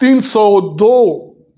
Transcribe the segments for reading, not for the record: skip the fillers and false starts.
302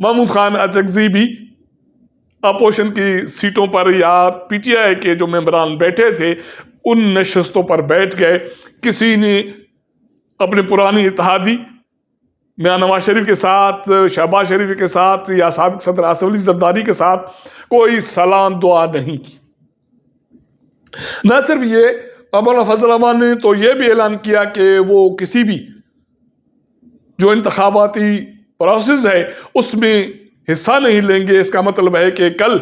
محمود خان اچکزئی بھی اپوزیشن کی سیٹوں پر یا پی ٹی آئی کے جو ممبران بیٹھے تھے ان نشستوں پر بیٹھ گئے. کسی نے اپنے پرانی اتحادی میاں نواز شریف کے ساتھ، شہباز شریف کے ساتھ یا سابق صدر آصف علی زرداری کے ساتھ کوئی سلام دعا نہیں کی. نہ صرف یہ، مولانا فضل الرحمان نے تو یہ بھی اعلان کیا کہ وہ کسی بھی جو انتخاباتی پروسیس ہے اس میں حصہ نہیں لیں گے. اس کا مطلب ہے کہ کل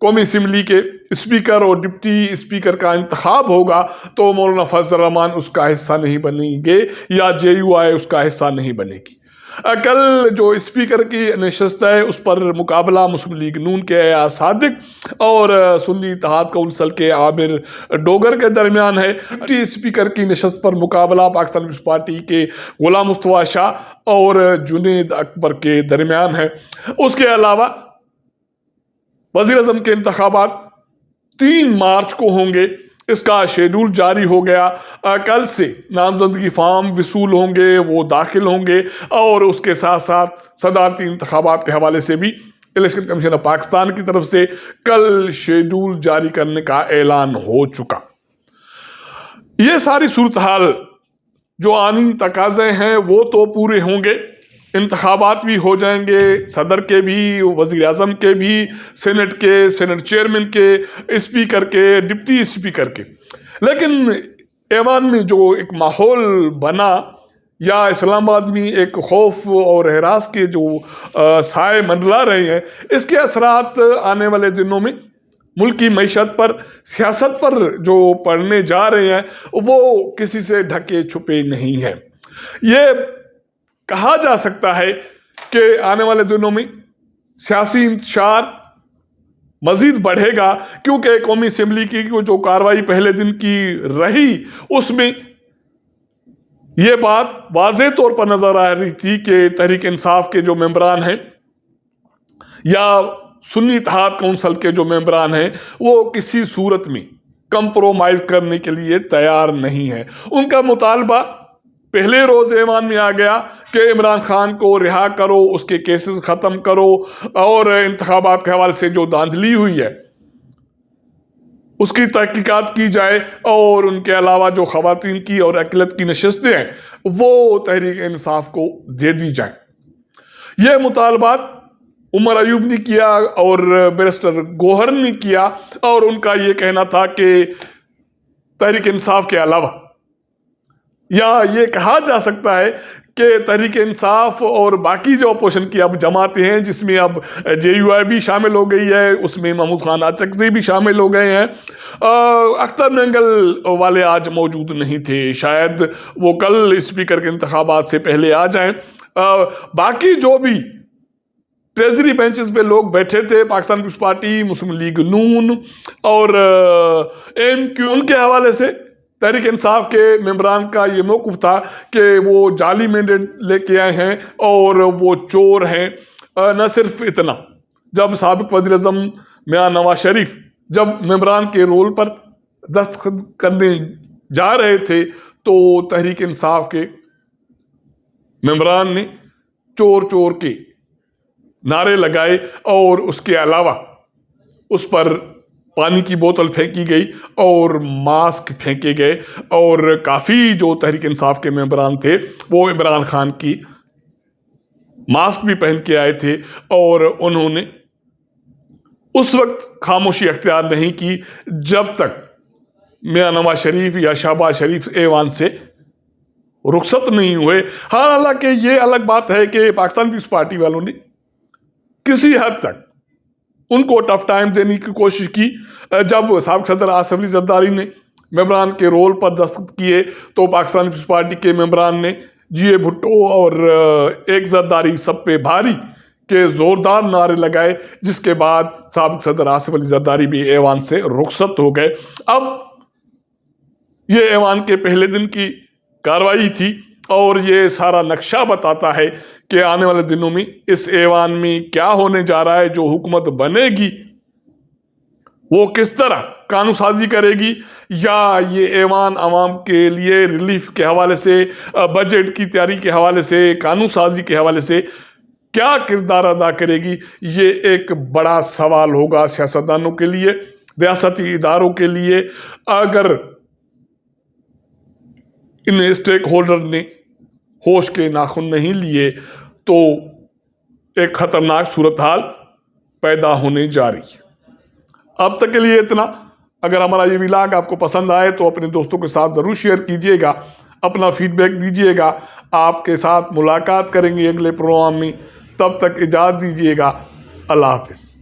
قومی اسمبلی کے اسپیکر اور ڈپٹی اسپیکر کا انتخاب ہوگا تو مولانا فضل الرحمان اس کا حصہ نہیں بنیں گے یا جے یو آئی اس کا حصہ نہیں بنے گی. کل جو اسپیکر کی نشست ہے اس پر مقابلہ مسلم لیگ نون کے ایاز صادق اور سنی اتحاد کونسل کے عامر ڈوگر کے درمیان ہے. ڈپٹی اسپیکر کی نشست پر مقابلہ پاکستان پیپلز پارٹی کے غلام مصطفیٰ شاہ اور جنید اکبر کے درمیان ہے. اس کے علاوہ وزیر اعظم کے انتخابات 3 مارچ کو ہوں گے. اس کا شیڈول جاری ہو گیا. کل سے نامزدگی فارم وصول ہوں گے، وہ داخل ہوں گے، اور اس کے ساتھ ساتھ صدارتی انتخابات کے حوالے سے بھی الیکشن کمیشن آف پاکستان کی طرف سے کل شیڈول جاری کرنے کا اعلان ہو چکا. یہ ساری صورتحال جو آئینی تقاضے ہیں وہ تو پورے ہوں گے. انتخابات بھی ہو جائیں گے، صدر کے بھی، وزیر اعظم کے بھی، سینٹ کے، سینٹ چیئرمین کے، اسپیکر کے، ڈپٹی اسپیکر کے. لیکن ایوان میں جو ایک ماحول بنا یا اسلام آباد میں ایک خوف اور ہراس کے جو سائے منڈلا رہے ہیں، اس کے اثرات آنے والے دنوں میں ملکی معیشت پر، سیاست پر جو پڑنے جا رہے ہیں وہ کسی سے ڈھکے چھپے نہیں ہیں. یہ کہا جا سکتا ہے کہ آنے والے دنوں میں سیاسی انتشار مزید بڑھے گا، کیونکہ قومی اسمبلی کی جو کارروائی پہلے دن کی رہی اس میں یہ بات واضح طور پر نظر آ رہی تھی کہ تحریک انصاف کے جو ممبران ہیں یا سنی اتحاد کونسل کے جو ممبران ہیں وہ کسی صورت میں کمپرومائز کرنے کے لیے تیار نہیں ہیں. ان کا مطالبہ پہلے روز ایوان میں آ گیا کہ عمران خان کو رہا کرو، اس کے کیسز ختم کرو، اور انتخابات کے حوالے سے جو دھاندلی ہوئی ہے اس کی تحقیقات کی جائے، اور ان کے علاوہ جو خواتین کی اور اقلیت کی نشستیں ہیں وہ تحریک انصاف کو دے دی جائیں. یہ مطالبات عمر ایوب نے کیا اور بیرسٹر گوہر نے کیا، اور ان کا یہ کہنا تھا کہ تحریک انصاف کے علاوہ، یا یہ کہا جا سکتا ہے کہ تحریک انصاف اور باقی جو اپوزیشن کی اب جماعتیں ہیں جس میں اب جے یو آئی بھی شامل ہو گئی ہے، اس میں محمود خان اچکزئی بھی شامل ہو گئے ہیں. اختر مینگل والے آج موجود نہیں تھے، شاید وہ کل اسپیکر کے انتخابات سے پہلے آ جائیں. باقی جو بھی ٹریزری بینچز پہ لوگ بیٹھے تھے، پاکستان پیپلز پارٹی، مسلم لیگ نون اور ایم کیو، ان کے حوالے سے تحریک انصاف کے ممبران کا یہ موقف تھا کہ وہ جعلی مینڈیٹ لے کے آئے ہیں اور وہ چور ہیں. نہ صرف اتنا، جب سابق وزیر اعظم میاں نواز شریف جب ممبران کے رول پر دستخط کرنے جا رہے تھے تو تحریک انصاف کے ممبران نے چور چور کے نعرے لگائے، اور اس کے علاوہ اس پر پانی کی بوتل پھینکی گئی اور ماسک پھینکے گئے، اور کافی جو تحریک انصاف کے ممبران تھے وہ عمران خان کی ماسک بھی پہن کے آئے تھے، اور انہوں نے اس وقت خاموشی اختیار نہیں کی جب تک میاں نواز شریف یا شہباز شریف ایوان سے رخصت نہیں ہوئے. حالانکہ یہ الگ بات ہے کہ پاکستان پیپلز پارٹی والوں نے کسی حد تک ان کو ٹف ٹائم دینے کی کوشش کی. جب سابق صدر آصف علی زرداری نے ممبران کے رول پر دستخط کیے تو پاکستان پیپلز پارٹی کے ممبران نے جی اے بھٹو اور ایک زرداری سب پہ بھاری کے زوردار نعرے لگائے، جس کے بعد سابق صدر آصف علی زرداری بھی ایوان سے رخصت ہو گئے. اب یہ ایوان کے پہلے دن کی کارروائی تھی، اور یہ سارا نقشہ بتاتا ہے کہ آنے والے دنوں میں اس ایوان میں کیا ہونے جا رہا ہے. جو حکومت بنے گی وہ کس طرح قانون سازی کرے گی، یا یہ ایوان عوام کے لیے ریلیف کے حوالے سے، بجٹ کی تیاری کے حوالے سے، قانون سازی کے حوالے سے کیا کردار ادا کرے گی، یہ ایک بڑا سوال ہوگا سیاستدانوں کے لیے، ریاستی اداروں کے لیے۔ اگر ان اسٹیک ہولڈر نے ہوش کے ناخن نہیں لیے تو ایک خطرناک صورتحال پیدا ہونے جا رہی ہے۔ اب تک کے لیے اتنا۔ اگر ہمارا یہ ولاگ آپ کو پسند آئے تو اپنے دوستوں کے ساتھ ضرور شیئر کیجئے گا، اپنا فیڈ بیک دیجئے گا۔ آپ کے ساتھ ملاقات کریں گے اگلے پروگرام میں، تب تک اجازت دیجئے گا۔ اللہ حافظ۔